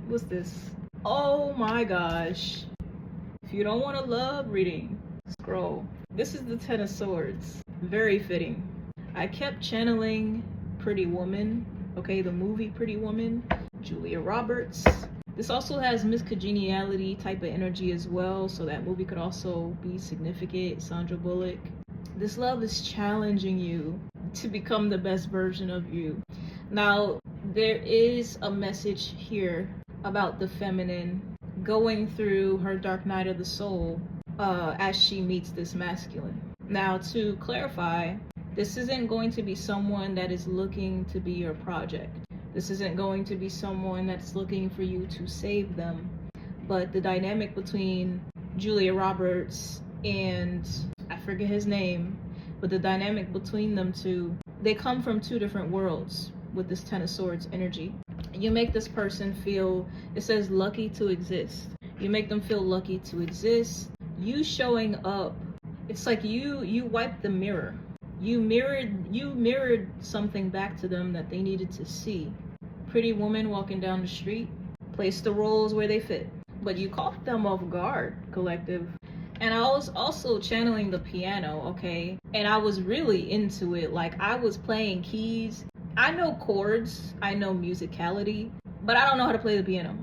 What's this? Oh my gosh. If you don't want a love reading, scroll. This is the Ten of Swords. Very fitting. I kept channeling Pretty Woman, okay, the movie Pretty Woman, Julia Roberts. This also has Miss Congeniality type of energy as well, so that movie could also be significant. Sandra Bullock. This love is challenging you to become the best version of you. Now, there is a message here about the feminine going through her dark night of the soul as she meets this masculine. Now, to clarify, this isn't going to be someone that is looking to be your project. This isn't going to be someone that's looking for you to save them. But the dynamic between Julia Roberts and I forget his name, but the dynamic between them two, they come from two different worlds with this Ten of Swords energy. You make this person feel, it says lucky to exist. You make them feel lucky to exist. You showing up, it's like you wiped the mirror. You mirrored something back to them that they needed to see. Pretty woman walking down the street, place the roles where they fit. But you caught them off guard, collective. And I was also channeling the piano, okay? And I was really into it. Like, I was playing keys. I know chords, I know musicality, but I don't know how to play the piano.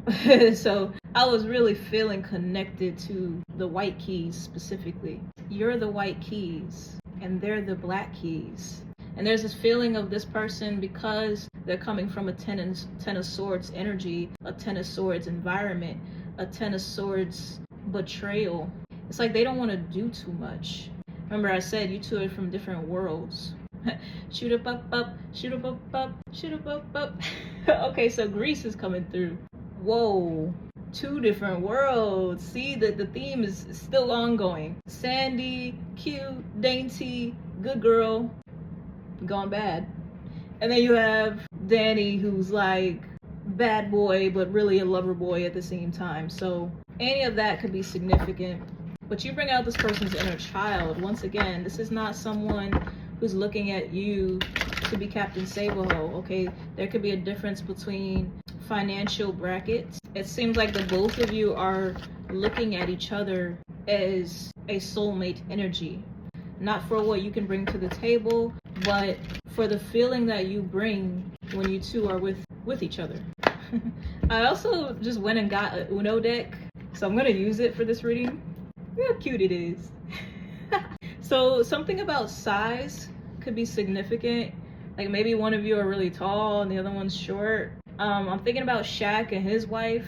So I was really feeling connected to the white keys specifically. You're the white keys, and they're the black keys. And there's this feeling of this person, because they're coming from a Ten of Swords energy, a Ten of Swords environment, a Ten of Swords betrayal. It's like they don't want to do too much. Remember I said you two are from different worlds. Shoot up up, shoot up, shoot up. Okay, so Greece is coming through. Whoa, two different worlds. See that the theme is still ongoing. Sandy, cute, dainty, good girl, gone bad. And then you have Danny, who's like bad boy, but really a lover boy at the same time. So any of that could be significant. But you bring out this person's inner child. Once again, this is not someone who's looking at you to be Captain Sable-Ho, okay? There could be a difference between financial brackets. It seems like the both of you are looking at each other as a soulmate energy. Not for what you can bring to the table, but for the feeling that you bring when you two are with each other. I also just went and got an Uno deck, so I'm gonna use it for this reading. Look how cute it is. So something about size could be significant. Like maybe one of you are really tall and the other one's short. I'm thinking about Shaq and his wife.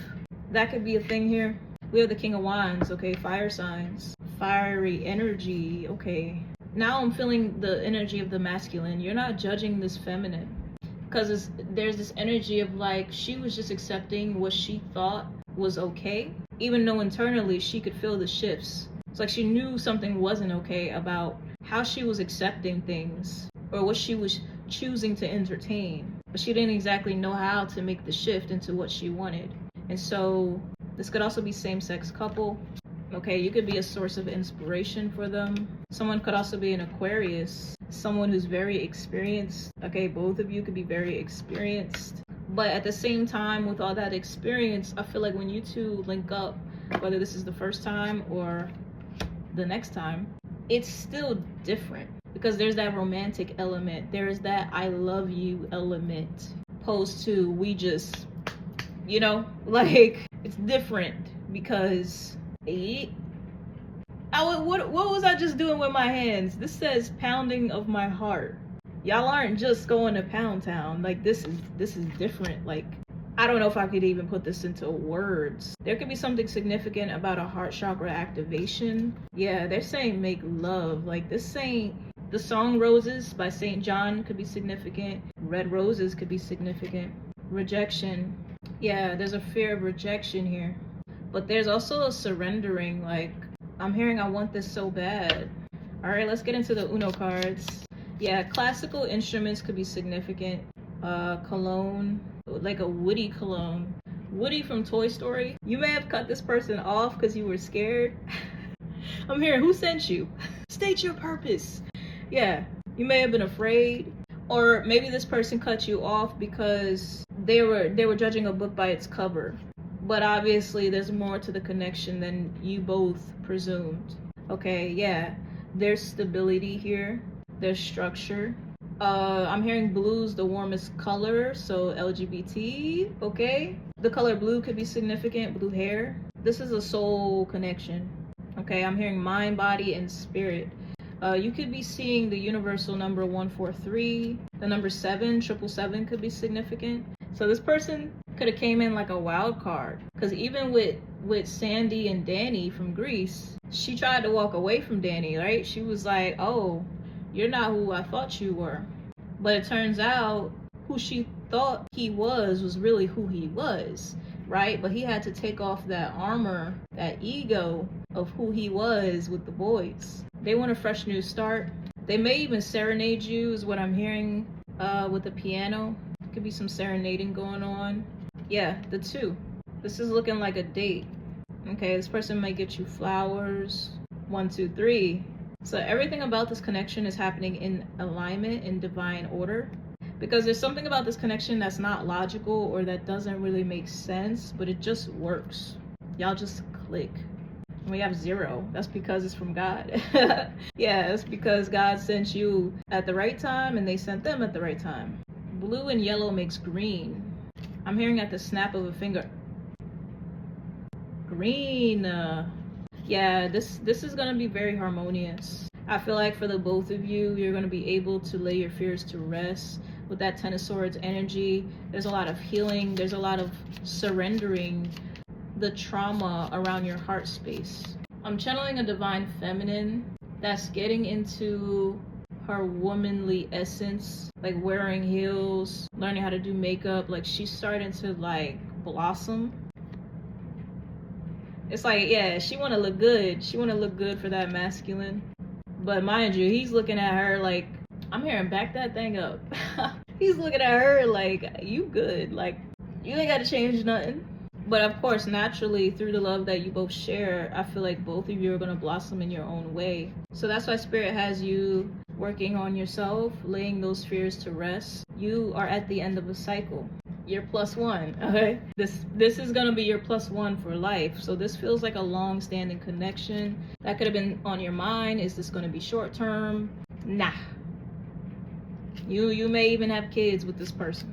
That could be a thing here. We have the King of Wands, okay, fire signs. Fiery energy, okay. Now I'm feeling the energy of the masculine. You're not judging this feminine. Because there's this energy of like, she was just accepting what she thought was okay. Even though internally she could feel the shifts. It's like she knew something wasn't okay about how she was accepting things or what she was choosing to entertain. But she didn't exactly know how to make the shift into what she wanted. And so this could also be same-sex couple. Okay, you could be a source of inspiration for them. Someone could also be an Aquarius, someone who's very experienced. Okay, both of you could be very experienced. But at the same time, with all that experience, I feel like when you two link up, whether this is the first time or the next time, it's still different because there's that romantic element. There's that I love you element, opposed to we just, you know, like it's different because what was I just doing with my hands? This says pounding of my heart. Y'all aren't just going to Pound Town. Like this is different. Like I don't know if I could even put this into words. There could be something significant about a heart chakra activation. Yeah, they're saying make love. Like this saying, the song Roses by St. John could be significant. Red Roses could be significant. Rejection. Yeah, there's a fear of rejection here. But there's also a surrendering. Like I'm hearing I want this so bad. All right, let's get into the Uno cards. Yeah, classical instruments could be significant. Cologne, like a Woody cologne. Woody from Toy Story. You may have cut this person off because you were scared. I'm hearing, who sent you? State your purpose. Yeah, you may have been afraid. Or maybe this person cut you off because they were judging a book by its cover. but obviously there's more to the connection than you both presumed. Okay, yeah, there's stability here, there's structure. I'm hearing blue's the warmest color, so LGBT, okay? The color blue could be significant, blue hair. This is a soul connection, okay? I'm hearing mind, body, and spirit. You could be seeing the universal number 143, the number 777 could be significant. So this person could have came in like a wild card, because even with Sandy and Danny from Greece, she tried to walk away from Danny, right? She was like, oh, you're not who I thought you were. But it turns out who she thought he was really who he was, right? But he had to take off that armor, that ego of who he was with the boys. They want a fresh new start. They may even serenade you, is what I'm hearing with the piano. Could be some serenading going on. Yeah, the 2. This is looking like a date. Okay, this person might get you flowers. 1, 2, 3. So everything about this connection is happening in alignment, in divine order. Because there's something about this connection that's not logical or that doesn't really make sense, but it just works. Y'all just click. We have 0. That's because it's from God. Yeah, it's because God sent you at the right time and they sent them at the right time. Blue and yellow makes green. I'm hearing at the snap of a finger. Green. Yeah, this is going to be very harmonious. I feel like for the both of you, you're going to be able to lay your fears to rest with that 10 of Swords energy. There's a lot of healing. There's a lot of surrendering the trauma around your heart space. I'm channeling a divine feminine that's getting into her womanly essence, like wearing heels, learning how to do makeup. Like she's starting to like blossom. It's like, yeah, she want to look good. She want to look good for that masculine. But mind you, he's looking at her like, I'm hearing back that thing up. He's looking at her like, you good. Like, you ain't got to change nothing. But of course, naturally, through the love that you both share, I feel like both of you are going to blossom in your own way. So that's why Spirit has you working on yourself, laying those fears to rest. You are at the end of a cycle. You're +1, okay? This is going to be your +1 for life. So this feels like a long-standing connection. That could have been on your mind. Is this going to be short-term? Nah. You may even have kids with this person.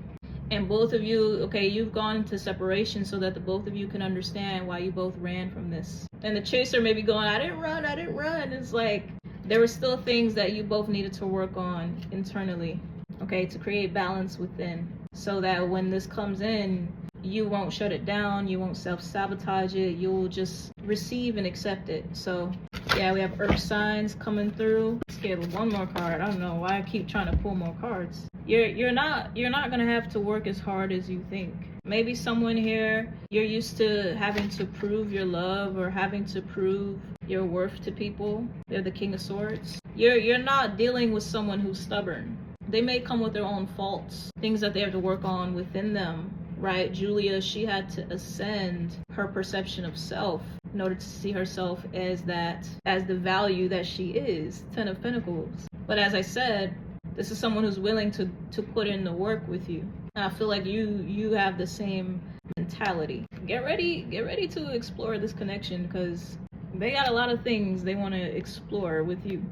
And both of you, okay, you've gone into separation so that the both of you can understand why you both ran from this. And the chaser may be going, I didn't run. It's like there were still things that you both needed to work on internally, okay, to create balance within, so that when this comes in, you won't shut it down, you won't self-sabotage it, you'll just receive and accept it. So yeah, we have earth signs coming through. Let's get one more card. I don't know why I keep trying to pull more cards. You're not gonna have to work as hard as you think. Maybe someone here, you're used to having to prove your love or having to prove your worth to people. They're the King of Swords. You're not dealing with someone who's stubborn. They may come with their own faults, things that they have to work on within them, right? Julia, she had to ascend her perception of self in order to see herself as the value that she is, 10 of Pentacles. But as I said, this is someone who's willing to put in the work with you. And I feel like you have the same mentality. Get ready to explore this connection, because they got a lot of things they want to explore with you.